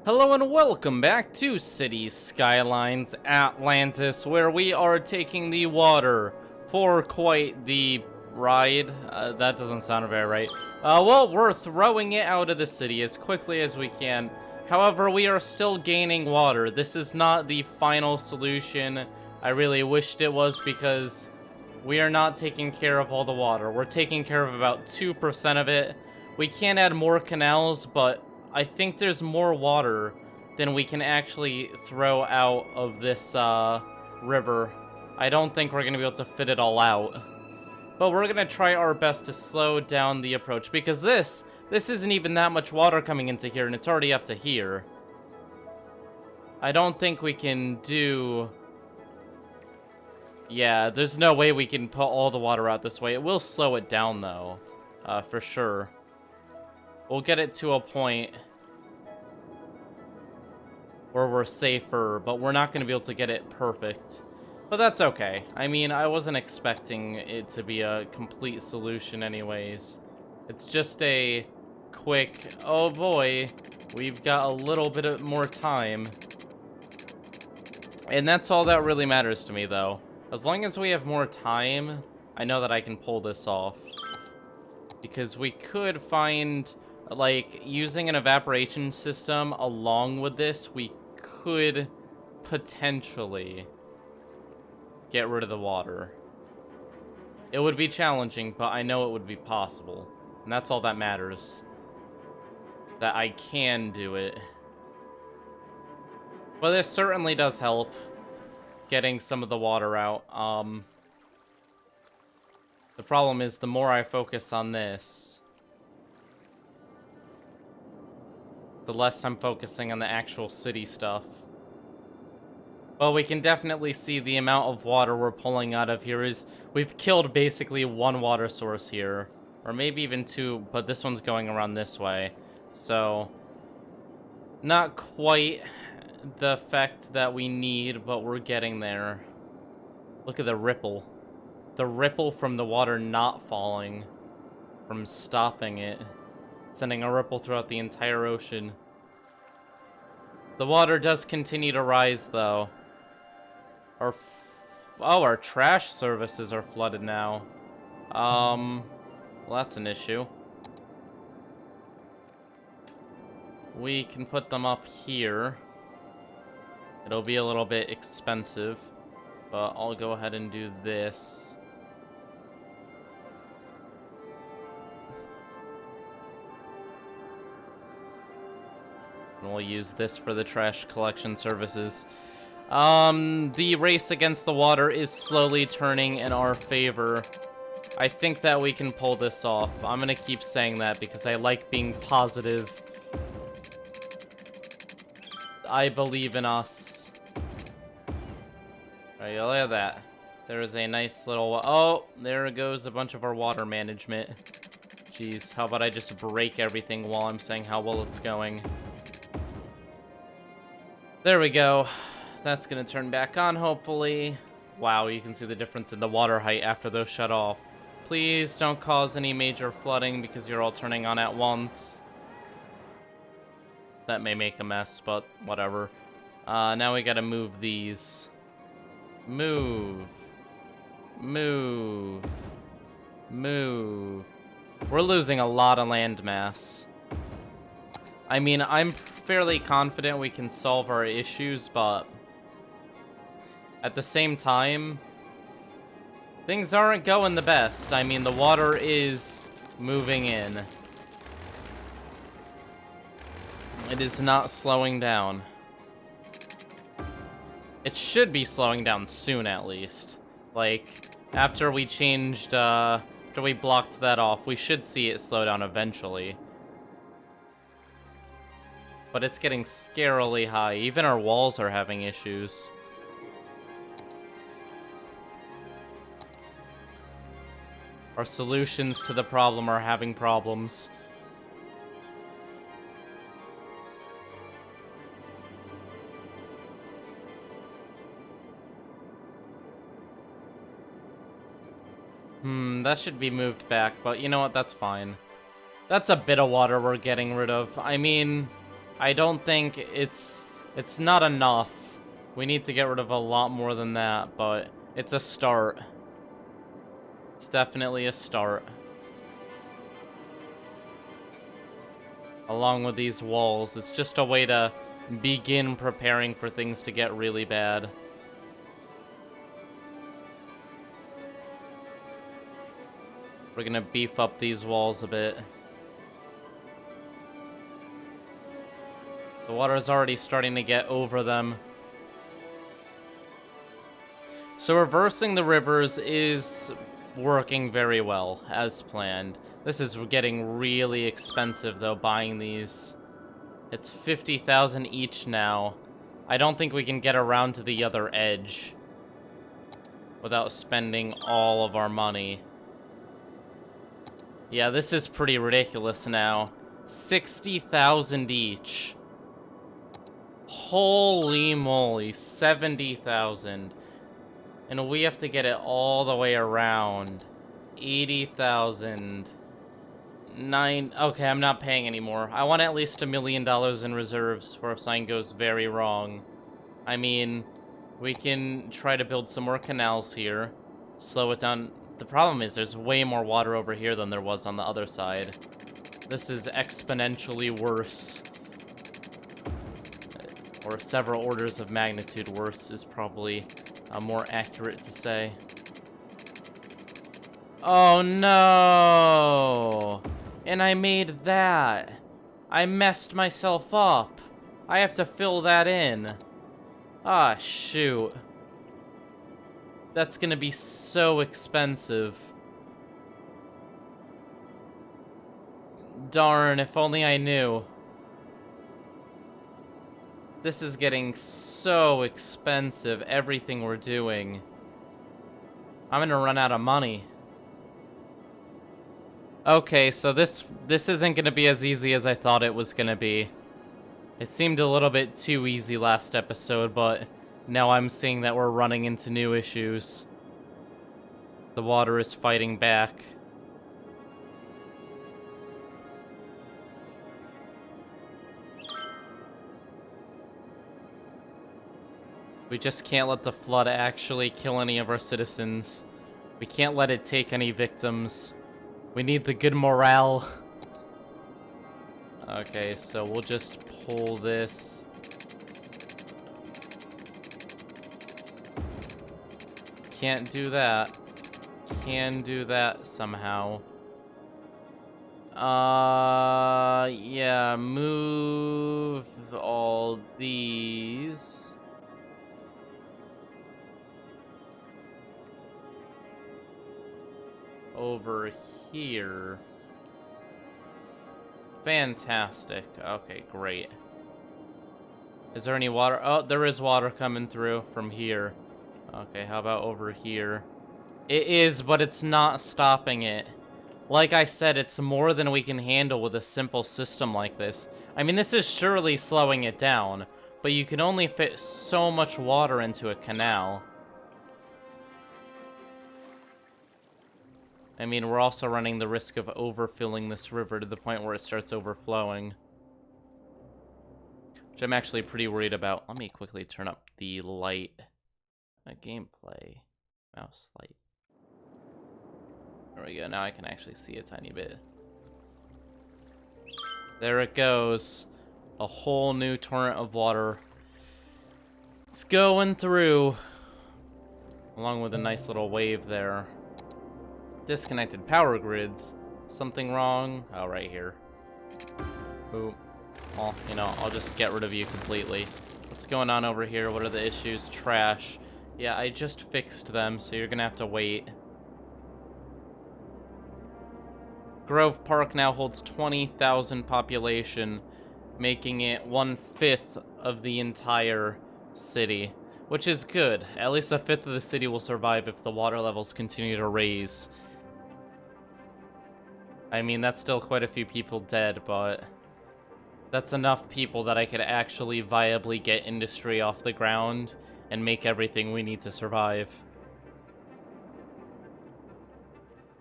Hello and welcome back to City Skylines Atlantis, where we are taking the water for quite the ride. That doesn't sound very right. Well, we're throwing it out of the city as quickly as we can. However, we are still gaining water. This is not the final solution. I really wished it was, because we are not taking care of all the water. We're taking care of about 2% of it. We can add more canals, but I think there's more water than we can actually throw out of this river. I don't think we're going to be able to fit it all out. But we're going to try our best to slow down the approach, because this isn't even that much water coming into here, and it's already up to here. I don't think we can do... Yeah, there's no way we can put all the water out this way. It will slow it down, though, for sure. We'll get it to a point where we're safer, but we're not going to be able to get it perfect. But that's okay. I mean, I wasn't expecting it to be a complete solution anyways. It's just a quick, oh boy, we've got a little bit more time. And that's all that really matters to me, though. As long as we have more time, I know that I can pull this off. Because we could find... like, using an evaporation system along with this, we could potentially get rid of the water. It would be challenging, but I know it would be possible. And that's all that matters. That I can do it. But this certainly does help getting some of the water out. The problem is, the more I focus on this, the less I'm focusing on the actual city stuff. Well, we can definitely see the amount of water we're pulling out of here is... we've killed basically one water source here. Or maybe even two, but this one's going around this way. So, not quite the effect that we need, but we're getting there. Look at the ripple. The ripple from the water not falling. From stopping it. Sending a ripple throughout the entire ocean. The water does continue to rise, though. Our trash services are flooded now. Well, that's an issue. We can put them up here. It'll be a little bit expensive, but I'll go ahead and do this. And we'll use this for the trash collection services. The race against the water is slowly turning in our favor. I think that we can pull this off. I'm gonna keep saying that because I like being positive. I believe in us. Alright, look at that. There is a nice little... oh, there goes a bunch of our water management. Jeez, how about I just break everything while I'm saying how well it's going. There we go. That's gonna turn back on, hopefully. Wow, you can see the difference in the water height after those shut off. Please don't cause any major flooding because you're all turning on at once. That may make a mess, but whatever. Now we gotta move these. Move. Move. Move. We're losing a lot of land mass. I mean, I'm fairly confident we can solve our issues, but at the same time, things aren't going the best. I mean, the water is moving in. It is not slowing down. It should be slowing down soon, at least. Like, after we changed, after we blocked that off, we should see it slow down eventually. But it's getting scarily high. Even our walls are having issues. Our solutions to the problem are having problems. That should be moved back, but you know what, that's fine. That's a bit of water we're getting rid of. I mean, I don't think it's not enough. We need to get rid of a lot more than that, but it's a start. It's definitely a start. Along with these walls, it's just a way to begin preparing for things to get really bad. We're gonna beef up these walls a bit. The water is already starting to get over them. So reversing the rivers is working very well, as planned. This is getting really expensive, though, buying these. It's 50,000 each now. I don't think we can get around to the other edge without spending all of our money. Yeah, this is pretty ridiculous now. 60,000 each. Holy moly, 70,000. And we have to get it all the way around. 80,000. Okay, I'm not paying anymore. I want at least $1 million in reserves for if something goes very wrong. I mean, we can try to build some more canals here. Slow it down. The problem is there's way more water over here than there was on the other side. This is exponentially worse. Or several orders of magnitude worse is probably more accurate to say. Oh no! And I made that. I messed myself up. I have to fill that in. Ah, shoot. That's gonna be so expensive. Darn, if only I knew. This is getting so expensive, everything we're doing. I'm gonna run out of money. Okay, so this isn't gonna be as easy as I thought it was gonna be. It seemed a little bit too easy last episode, but now I'm seeing that we're running into new issues. The water is fighting back. We just can't let the flood actually kill any of our citizens. We can't let it take any victims. We need the good morale. Okay, so we'll just pull this. Can't do that. Can do that somehow. Yeah, move all these. Over here. Fantastic. Okay, great. Is there any water? Oh, there is water coming through from here. Okay, how about over here? It is, but it's not stopping it. Like I said, it's more than we can handle with a simple system like this. I mean, this is surely slowing it down, but you can only fit so much water into a canal. I mean, we're also running the risk of overfilling this river to the point where it starts overflowing. Which I'm actually pretty worried about. Let me quickly turn up the light. Gameplay. Mouse light. There we go. Now I can actually see a tiny bit. There it goes. A whole new torrent of water. It's going through. Along with a nice little wave there. Disconnected power grids. Something wrong? Oh, right here. Boop. Well, you know, I'll just get rid of you completely. What's going on over here? What are the issues? Trash. Yeah, I just fixed them, so you're gonna have to wait. Grove Park now holds 20,000 population, making it 1/5 of the entire city, which is good. At least 1/5 of the city will survive if the water levels continue to raise. I mean, that's still quite a few people dead, but that's enough people that I could actually viably get industry off the ground and make everything we need to survive.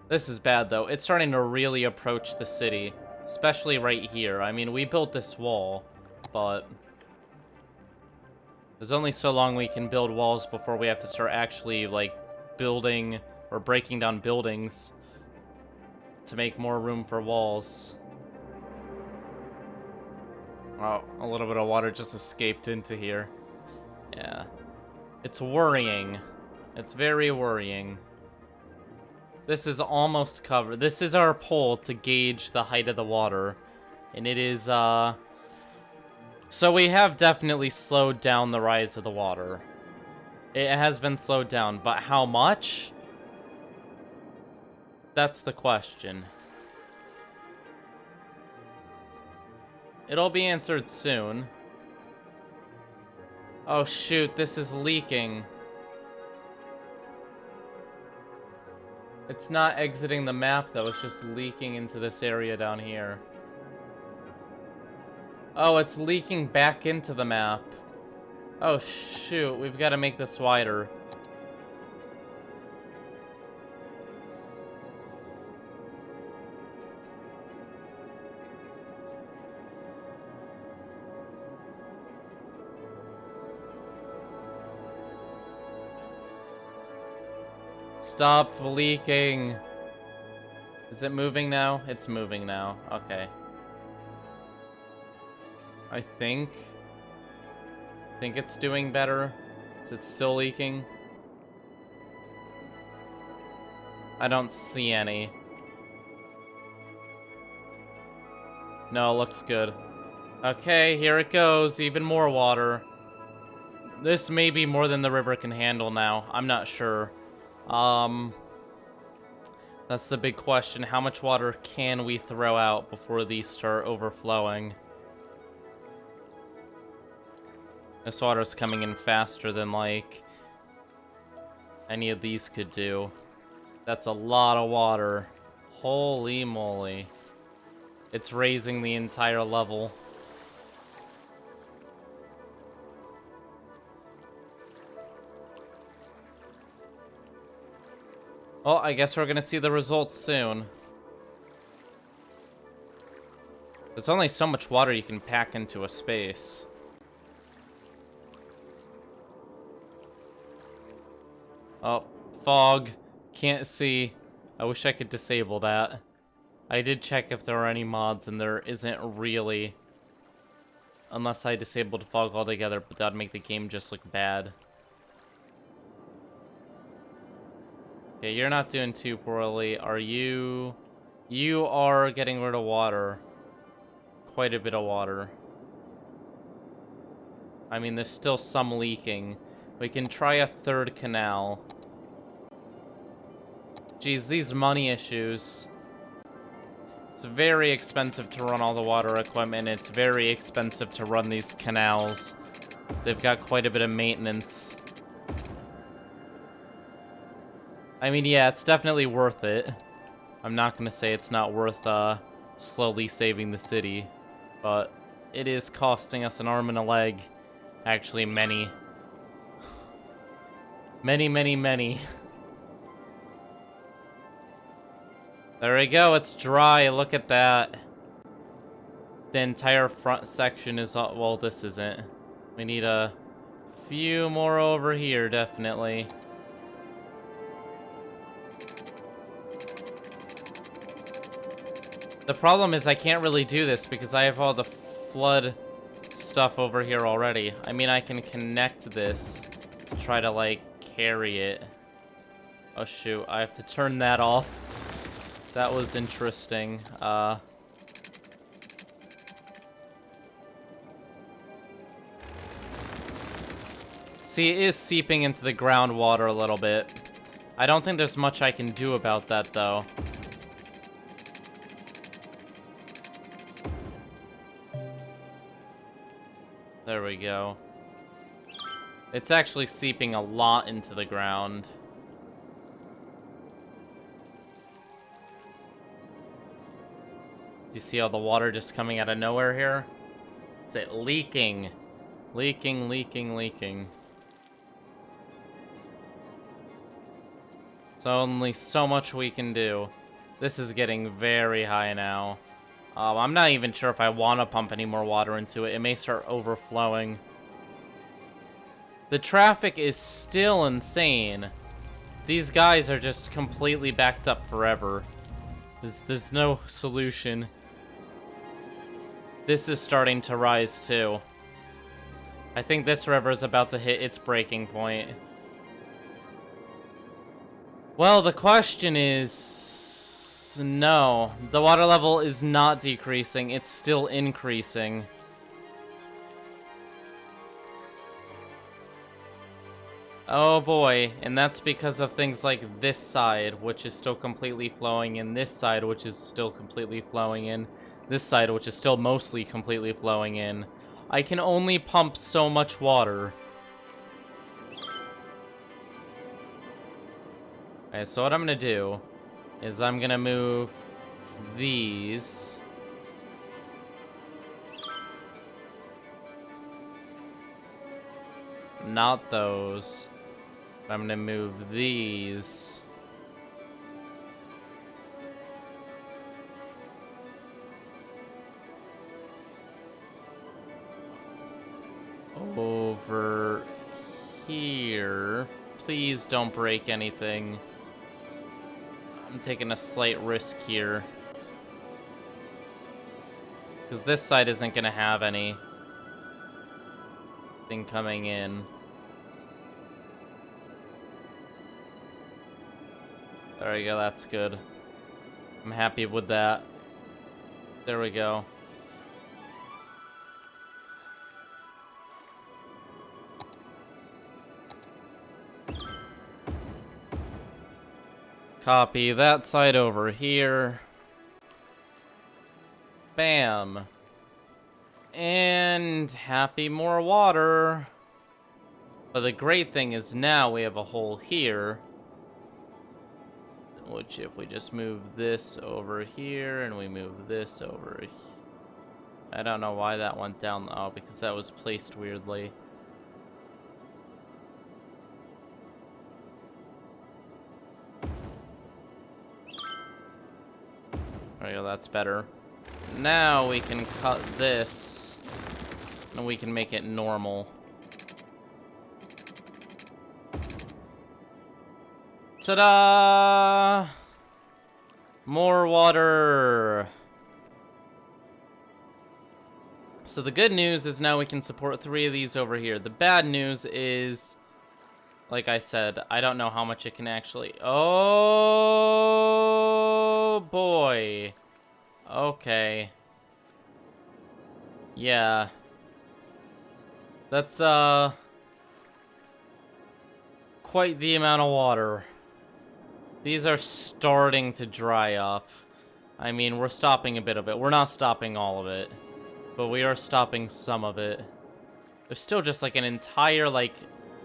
This is bad, though. It's starting to really approach the city, especially right here. I mean, we built this wall. but there's only so long we can build walls before we have to start actually, like, building or breaking down buildings to make more room for walls. Oh, a little bit of water just escaped into here. Yeah. It's worrying. It's very worrying. This is almost covered. This is our pole to gauge the height of the water. And it is, so we have definitely slowed down the rise of the water. It has been slowed down, but how much? That's the question. It'll be answered soon. Oh shoot, this is leaking. It's not exiting the map though, it's just leaking into this area down here. Oh, it's leaking back into the map. Oh shoot, we've got to make this wider. Stop leaking. Is it moving now? It's moving now. Okay. I think it's doing better. Is it still leaking? I don't see any. No, looks good. Okay, here it goes. Even more water. This may be more than the river can handle now. I'm not sure. That's the big question. How much water can we throw out before these start overflowing? This water's coming in faster than, like, any of these could do. That's a lot of water. Holy moly. It's raising the entire level. Well, I guess we're gonna see the results soon. There's only so much water you can pack into a space. Oh, fog. Can't see. I wish I could disable that. I did check if there are any mods, and there isn't really. Unless I disabled fog altogether, but that'd make the game just look bad. Okay, you're not doing too poorly. Are you? You are getting rid of water. Quite a bit of water. I mean, there's still some leaking. We can try a third canal. Geez, these money issues. It's very expensive to run all the water equipment. It's very expensive to run these canals. They've got quite a bit of maintenance. I mean, yeah, it's definitely worth it. I'm not gonna say it's not worth, slowly saving the city. But it is costing us an arm and a leg. Actually, many. Many. There we go, it's dry, look at that. The entire front section is all, well, this isn't. We need a few more over here, definitely. The problem is I can't really do this because I have all the flood stuff over here already. I mean, I can connect this to try to, like, carry it. Oh shoot, I have to turn that off. That was interesting. See, it is seeping into the groundwater a little bit. I don't think there's much I can do about that, though. There we go. It's actually seeping a lot into the ground. Do you see all the water just coming out of nowhere here? Is it leaking? Leaking. So only so much we can do. This is getting very high now. I'm not even sure if I want to pump any more water into it. It may start overflowing. The traffic is still insane. These guys are just completely backed up forever. There's no solution. This is starting to rise too. I think this river is about to hit its breaking point. Well, the question is... no. The water level is not decreasing. It's still increasing. Oh boy, and that's because of things like this side, which is still completely flowing in, this side, which is still completely flowing in, this side, which is still mostly completely flowing in. I can only pump so much water. Okay, so what I'm gonna do is I'm gonna move these. Not those. I'm gonna move these. Over here. Please don't break anything. I'm taking a slight risk here. Because this side isn't gonna have anything coming in. There we go, that's good. I'm happy with that. There we go. Copy that side over here. Bam. And happy more water. But the great thing is now we have a hole here. Which if we just move this over here and we move this over here. I don't know why that went down. Oh, because that was placed weirdly. There we go, that's better. Now we can cut this and we can make it normal. Ta-da! More water! So the good news is now we can support 3 of these over here. The bad news is, like I said, I don't know how much it can actually... Oh, boy. Okay. Yeah. That's, quite the amount of water. These are starting to dry up. I mean, we're stopping a bit of it. We're not stopping all of it. But we are stopping some of it. There's still just like an entire, like,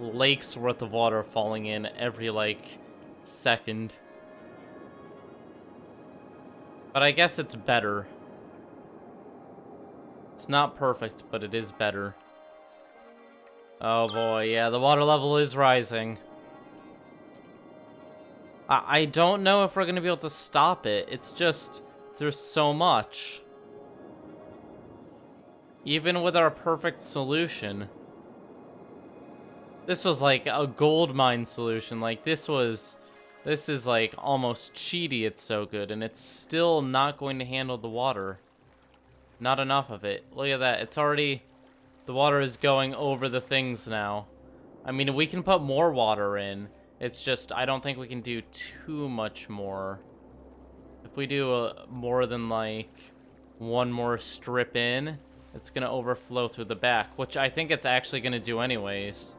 lake's worth of water falling in every, like, second. But I guess it's better. It's not perfect, but it is better. Oh boy, yeah, the water level is rising. I don't know if we're gonna be able to stop it. It's just, there's so much. Even with our perfect solution. This was like a gold mine solution. Like, this is like almost cheaty, it's so good. And it's still not going to handle the water. Not enough of it. Look at that, it's already, the water is going over the things now. I mean, we can put more water in. It's just, I don't think we can do too much more. If we do more than, like, one more strip in, it's gonna overflow through the back, which I think it's actually gonna do anyways.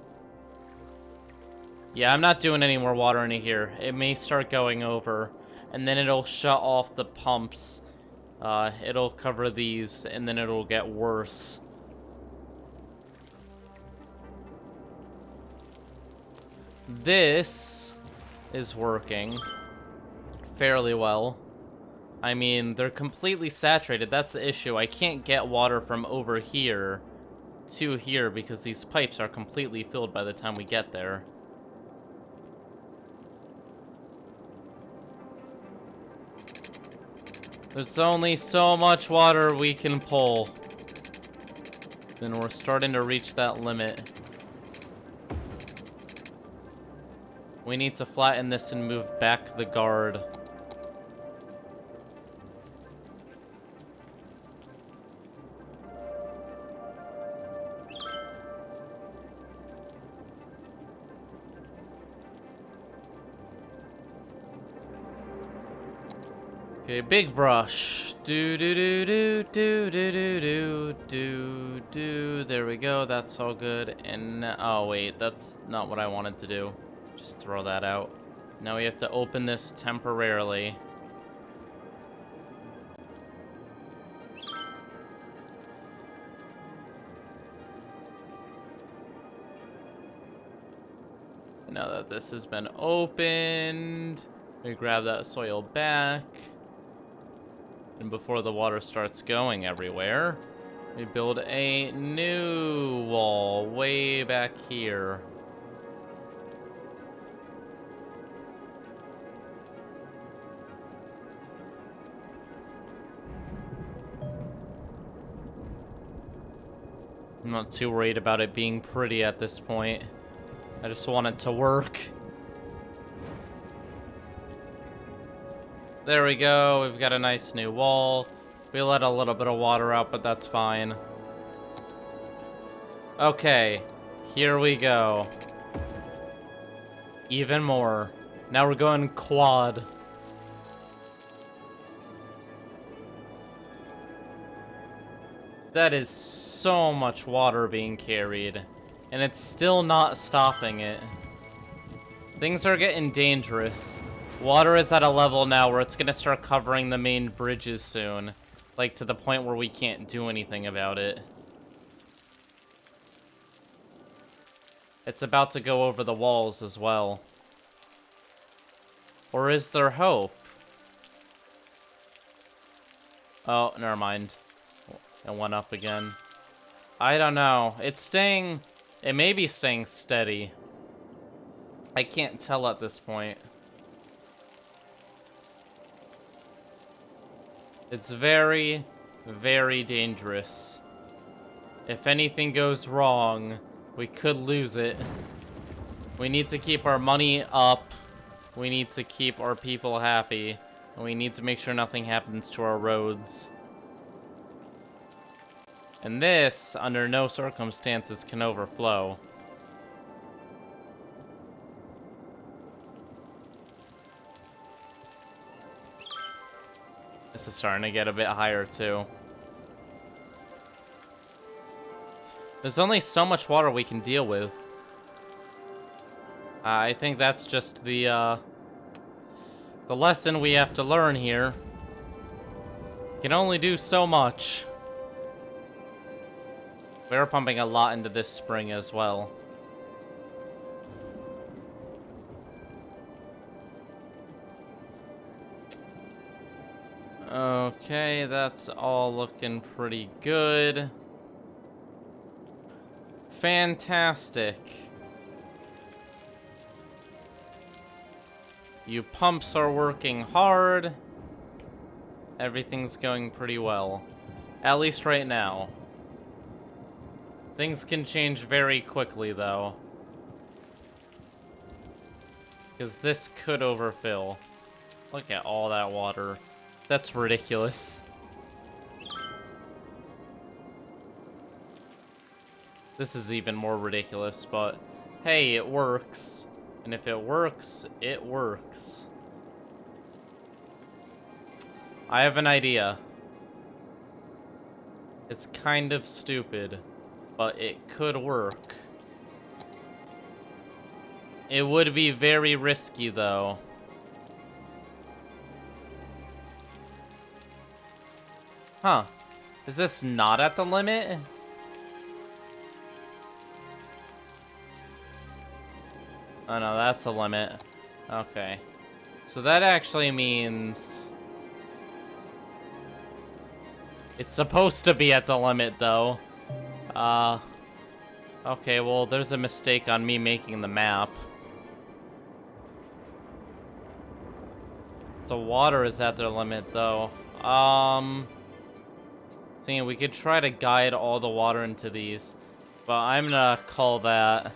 Yeah, I'm not doing any more water into here. It may start going over, and then it'll shut off the pumps. It'll cover these, and then it'll get worse. This is working fairly well. I mean, they're completely saturated. That's the issue. I can't get water from over here to here because these pipes are completely filled by the time we get there. There's only so much water we can pull. And we're starting to reach that limit. We need to flatten this and move back the guard. Okay, big brush. Do do do do do do do do do do. There we go. That's all good. And oh wait, that's not what I wanted to do. Just throw that out. Now we have to open this temporarily. Now that this has been opened, we grab that soil back. And before the water starts going everywhere, we build a new wall way back here. I'm not too worried about it being pretty at this point. I just want it to work. There we go, we've got a nice new wall. We let a little bit of water out, but that's fine. Okay, here we go. Even more. Now we're going quad. That is so much water being carried, and it's still not stopping it. Things are getting dangerous. Water is at a level now where it's gonna start covering the main bridges soon. Like, to the point where we can't do anything about it. It's about to go over the walls as well. Or is there hope? Oh, never mind. It went up again. I don't know. It's staying... It may be staying steady. I can't tell at this point. It's very, very dangerous. If anything goes wrong, we could lose it. We need to keep our money up. We need to keep our people happy. And we need to make sure nothing happens to our roads. And this, under no circumstances, can overflow. This is starting to get a bit higher, too. There's only so much water we can deal with. I think that's just the lesson we have to learn here. We can only do so much. We're pumping a lot into this spring as well. Okay, that's all looking pretty good. Fantastic. You pumps are working hard. Everything's going pretty well. At least right now. Things can change very quickly, though. Because this could overfill. Look at all that water. That's ridiculous. This is even more ridiculous, but hey, it works. And if it works, it works. I have an idea. It's kind of stupid, but it could work. It would be very risky, though. Huh. Is this not at the limit? Oh no, that's the limit. Okay. So that actually means... It's supposed to be at the limit, though. Okay, well, there's a mistake on me making the map. The water is at their limit, though. Thinking we could try to guide all the water into these, but I'm gonna call that.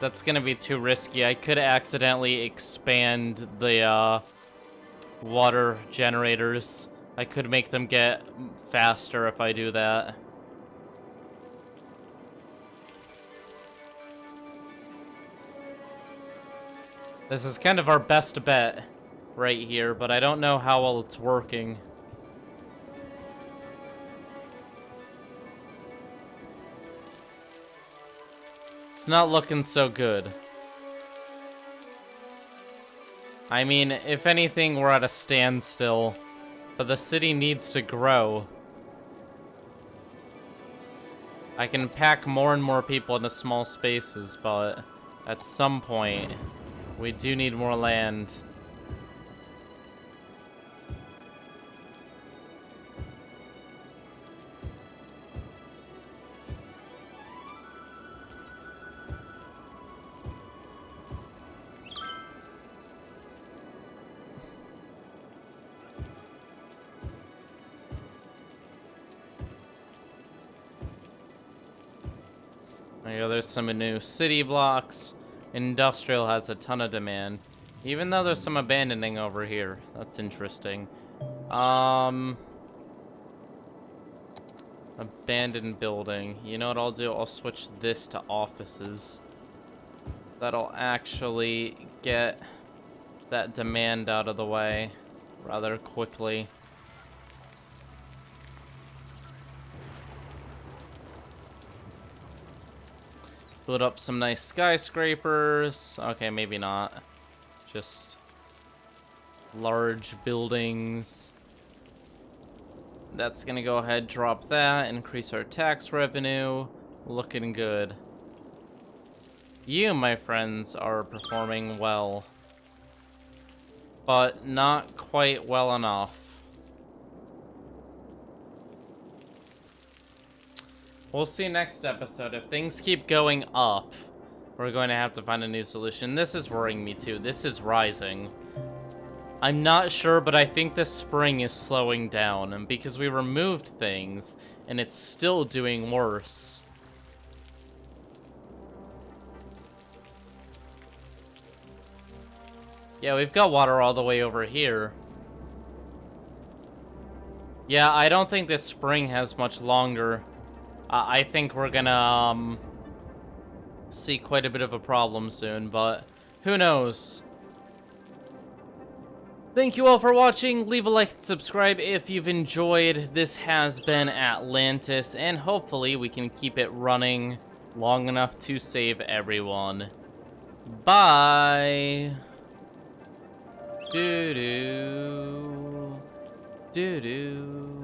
That's gonna be too risky. I could accidentally expand the water generators. I could make them get faster if I do that. This is kind of our best bet right here, but I don't know how well it's working. It's not looking so good. I mean, if anything, we're at a standstill, but the city needs to grow. I can pack more and more people into small spaces, but at some point, we do need more land. There you go, there's some new city blocks. Industrial has a ton of demand. Even though there's some abandoning over here. That's interesting. Abandoned building. You know what I'll do? I'll switch this to offices. That'll actually get that demand out of the way rather quickly. Build up some nice skyscrapers. Okay, maybe not. Just large buildings. That's gonna go ahead, drop that, increase our tax revenue. Looking good. You, my friends, are performing well, but not quite well enough. We'll see next episode. If things keep going up, we're going to have to find a new solution. This is worrying me too. This is rising. I'm not sure, but I think the spring is slowing down because we removed things and it's still doing worse. Yeah, we've got water all the way over here. Yeah, I don't think this spring has much longer. I think we're gonna see quite a bit of a problem soon, but who knows? Thank you all for watching. Leave a like and subscribe if you've enjoyed. This has been Atlantis, and hopefully we can keep it running long enough to save everyone. Bye. Doo-doo. Doo-doo.